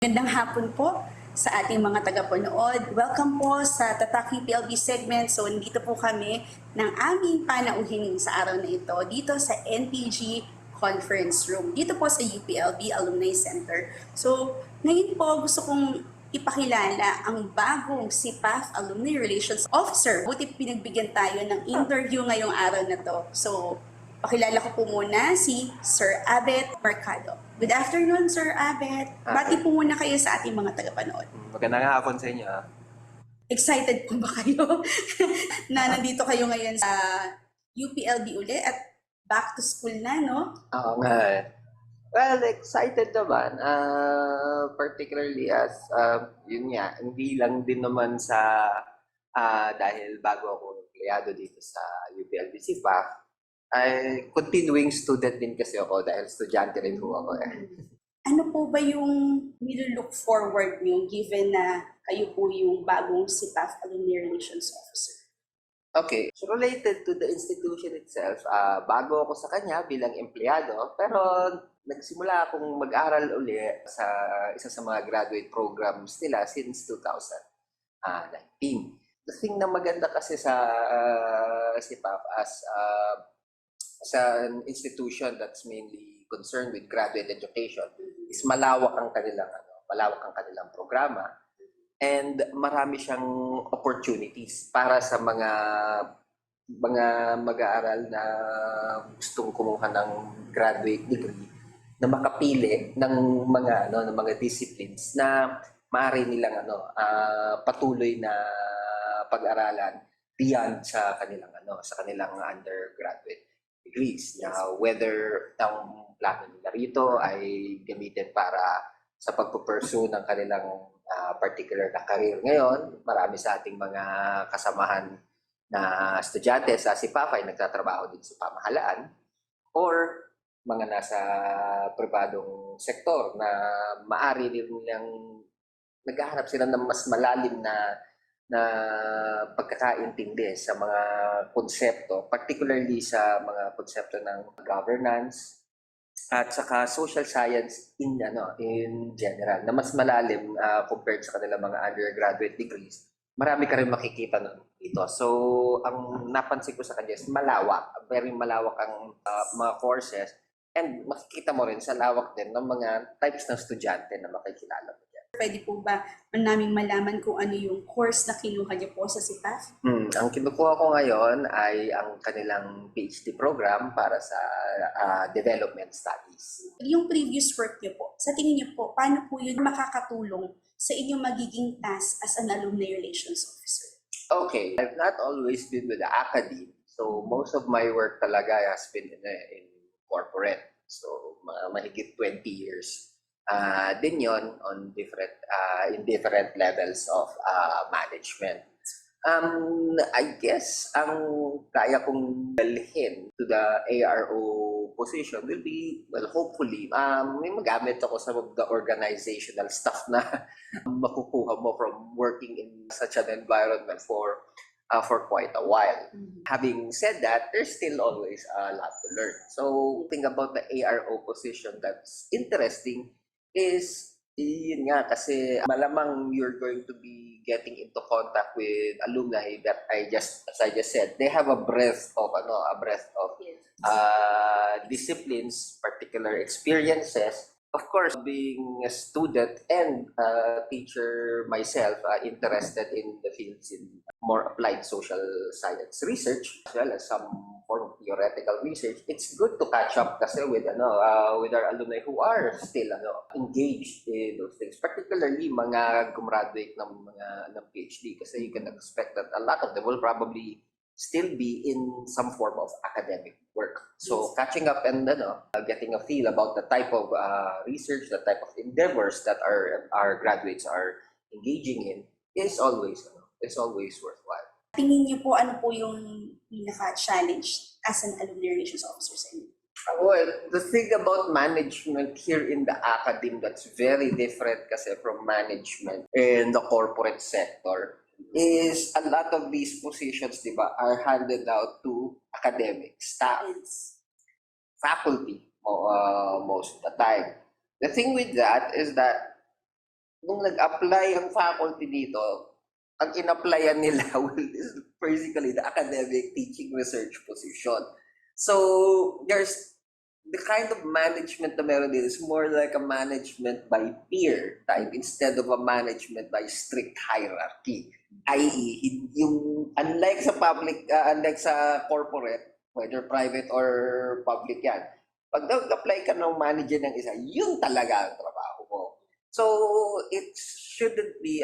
Magandang hapon po sa ating mga tagapanood. Welcome po sa Tatak UPLB segment. So, nandito po kami ng aming panauhin sa araw na ito dito sa NPG Conference Room. Dito po sa UPLB Alumni Center. So, ngayon po gusto kong ipakilala ang bagong CPAF Alumni Relations Officer. Buti pinagbigyan tayo ng interview ngayong araw na to. So, pakilala ko po muna si Sir Abet Mercado. Good afternoon, Sir Abet. Bati po muna kayo sa ating mga tagapanood. Magandang hapon sa inyo. Excited po ba kayo na nandito kayo ngayon sa UPLB uli at back to school na, no? Oo nga. Well, excited naman. Particularly as, yun nga, hindi lang din naman sa dahil bago ako empleyado dito sa UPLB CPAF, ay continuing student din kasi ako dahil estudyante rin ho ako eh. Ano po ba yung nilo-look forward nyo given na kayo po yung bagong CPAF Alumni Relations Officer? Okay, so related to the institution itself, bago ako sa kanya bilang empleyado, pero nagsimula akong mag-aral uli sa isa sa mga graduate programs nila since 2019. The thing na maganda kasi sa CPAF as an institution that's mainly concerned with graduate education is malawak ang kanilang programa and marami siyang opportunities para sa mga mag-aaral na gustong kumuha ng graduate degree na makapili ng mga disciplines na maaari nilang patuloy na pag-aralan beyond sa kanilang undergraduate degrees. Now, whether ang plano nila rito ay gamitin para sa pagpupursue ng kanilang particular na career ngayon, marami sa ating mga kasamahan na estudyante sa CPAF ay nagtatrabaho din sa pamahalaan or mga nasa pribadong sektor na maaari din nilang naghahanap sila ng mas malalim na pagkakaintindi sa mga konsepto, particularly sa mga konsepto ng governance at saka social science in general na mas malalim compared sa kanilang mga undergraduate degrees. Marami ka rin makikita dito. So, ang napansin ko sa kanya is very malawak ang mga courses and makikita mo rin sa lawak din ng mga types ng estudyante na makikilala mo. Pwede po ba namin malaman kung ano yung course na kinuha niyo po sa CPAF? Ang kinukuha ko ngayon ay ang kanilang PhD program para sa development studies. Yung previous work niyo po, sa tingin niyo po, paano po yun makakatulong sa inyong magiging task as an alumni relations officer? Okay, I've not always been with the academe. So most of my work talaga has been in corporate. So mahigit 20 years. Din yon on in different levels of management. I guess ang kaya kong dalhin to the ARO position will be, well, hopefully, may magamit ako sa the organizational stuff na makukuha mo from working in such an environment for quite a while. Having said that, there's still always a lot to learn. So, think about the ARO position that's interesting is yun nga kasi malamang you're going to be getting into contact with alumni that as I just said, they have a breadth of disciplines, particular experiences. Of course, being a student and a teacher myself, interested in the fields in more applied social science research as well as some form of theoretical research, it's good to catch up kasi with our alumni who are still engaged in those things, particularly mga gumraduate ng PhD kasi you can expect that a lot of them will probably still be in some form of academic work. So catching up and getting a feel about the type of research, the type of endeavors that our graduates are engaging in is always worthwhile. Tingin niyo po ano po yung pinaka-challenge as an alumni relations officer sa inyo? Well, the thing about management here in the academe that's very different kasi from management in the corporate sector is a lot of these positions, di ba, are handed out to academic staff, faculty, most of the time. The thing with that is that nung nag-apply ang faculty dito, ang in-applyan nila is basically the academic teaching research position. So there's the kind of management na meron din is more like a management by peer type instead of a management by strict hierarchy. I.e., yung unlike sa public, unlike sa corporate, whether private or public yan, pag nag-apply ka ng manager ng isa, yun talaga ang trabaho mo. So, it shouldn't be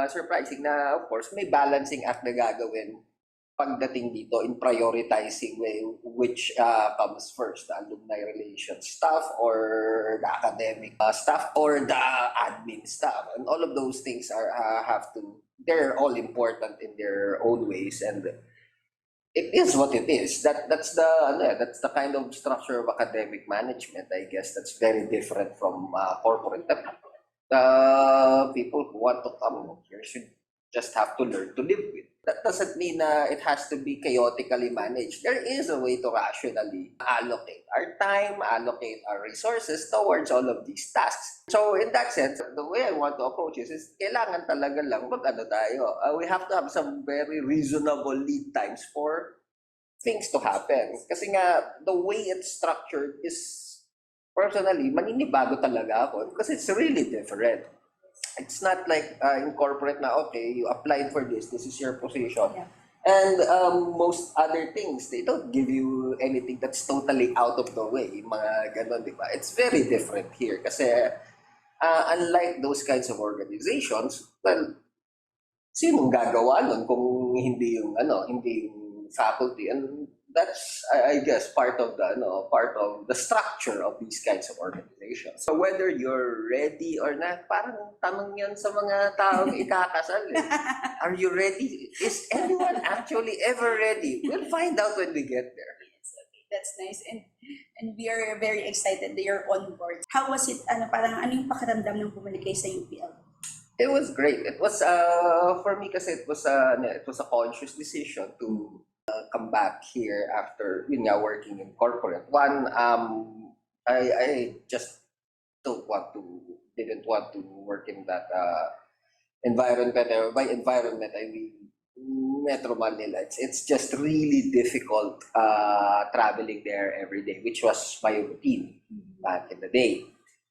surprising na, of course, may balancing act na gagawin pagdating dito in prioritizing which comes first, the alumni relations staff or the academic staff or the admin staff. And all of those things they're all important in their own ways, and it is what it is. That's the kind of structure of academic management, I guess, that's very different from corporate. The people who want to come here should just have to learn to live with. That doesn't mean it has to be chaotically managed. There is a way to rationally allocate our time, allocate our resources towards all of these tasks. So in that sense, the way I want to approach this is kailangan talaga lang tayo. We have to have some very reasonable lead times for things to happen. Kasi nga, the way it's structured is, personally, maninibago talaga ako because it's really different. It's not like in corporate na, okay, you applied for this is your position. Yeah. And most other things, they don't give you anything that's totally out of the way. Mga ganon, di ba? It's very different here kasi unlike those kinds of organizations, well, sinong gagawa nun kung hindi yung faculty? And that's, I guess, part of the structure of these kinds of organizations. So whether you're ready or not, parang tanong yan sa mga taong ikakasal. Are you ready? Is anyone actually ever ready? We'll find out when we get there. Yes, okay. That's nice. And we are very excited that you're on board. How was it, ano yung pakiramdam ng bumalik kayo sa UPL? It was great. It was for me kasi it was a conscious decision to come back here after working in corporate. One, I just didn't want to work in that environment. By environment, I mean Metro Manila. It's just really difficult traveling there every day, which was my routine back in the day.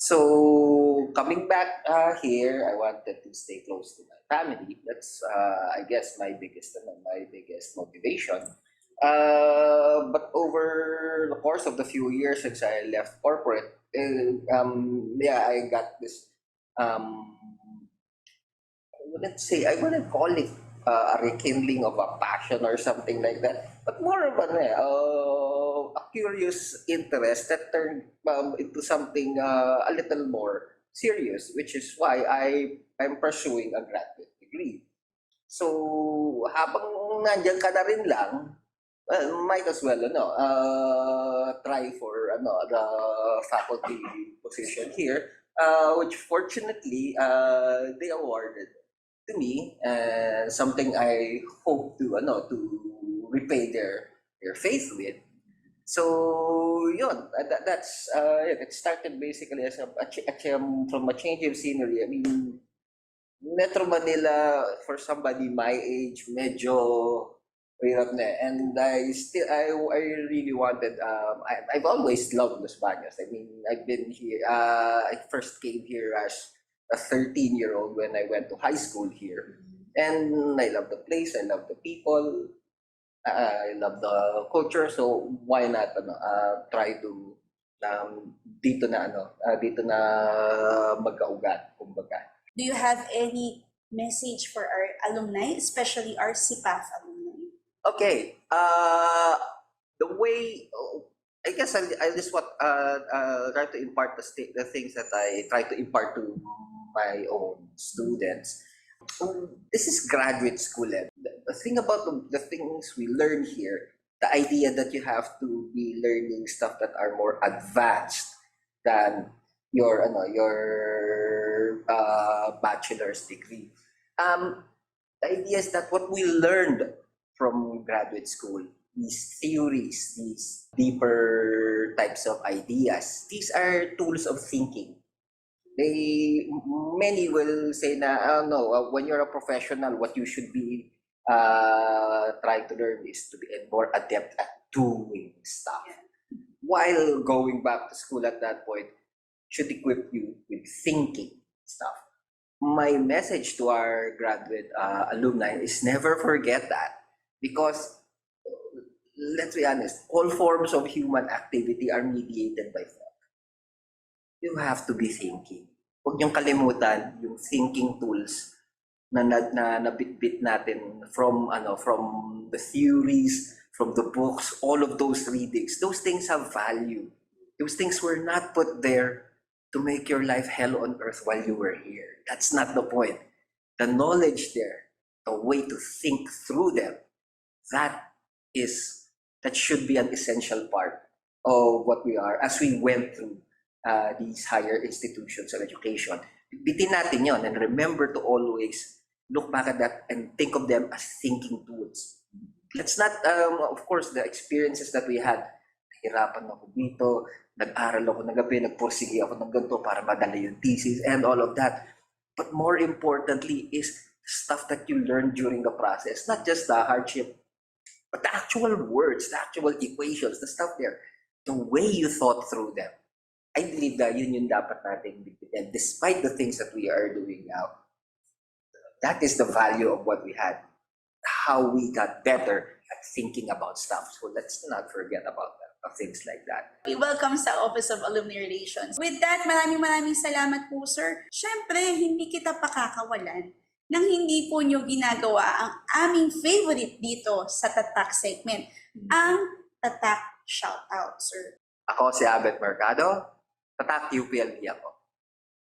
So coming back here, I wanted to stay close to my family. That's I guess my biggest motivation. But over the course of the few years since I left corporate, I got this. I wouldn't call it a rekindling of a passion or something like that, but more of a curious interest that turned into something a little more serious, which is why I'm pursuing a graduate degree. So habang nandiyan ka na rin lang, might as well try for the faculty position here, which fortunately they awarded to me, something I hope to repay their faith with. So yun, that's it started basically as from a change of scenery. I mean, Metro Manila for somebody my age, medyo hirap na. And I really wanted. I've always loved Los Baños. I mean, I've been here. I first came here as a 13-year-old when I went to high school here. And I love the place, I love the people, I love the culture, so why not try to dito na magkaugat, kumbaga. Do you have any message for our alumni, especially our CPAF alumni? Okay, the way I guess I just try to impart the things that I try to impart to my own students. This is graduate school. The thing about the things we learn here, the idea that you have to be learning stuff that are more advanced than your bachelor's degree. The idea is that what we learned from graduate school, these theories, these deeper types of ideas, these are tools of thinking. Many will say na, no, when you're a professional, what you should be trying to learn is to be more adept at doing stuff. While going back to school at that point should equip you with thinking stuff. My message to our graduate alumni is never forget that, because let's be honest, all forms of human activity are mediated by thought. You have to be thinking. Huwag niyong kalimutan yung thinking tools na nabitbit natin from the theories, from the books, all of those readings. Those things have value. Those things were not put there to make your life hell on earth while you were here. That's not the point. The knowledge there, the way to think through them, that should be an essential part of what we are as we went through these higher institutions of education. Bitin natin yon, and remember to always look back at that and think of them as thinking tools. Let's not, of course, the experiences that we had, nahirapan ako dito, nag-aral ako ng gabi, nagpursige ako ng ganito para madala yung thesis and all of that. But more importantly is stuff that you learned during the process, not just the hardship, but the actual words, the actual equations, the stuff there, the way you thought through them. I believe that yun dapat natin bigyan. Despite the things that we are doing now, that is the value of what we had, how we got better at thinking about stuff. So let's not forget about that, things like that. Welcome sa Office of Alumni Relations. With that, maraming salamat po, sir. Siyempre, hindi kita pakakawalan nang hindi po nyo ginagawa ang aming favorite dito sa Tatak segment, ang Tatak Shoutout, sir. Ako si Abet Mercado, Tatak UPLB ako.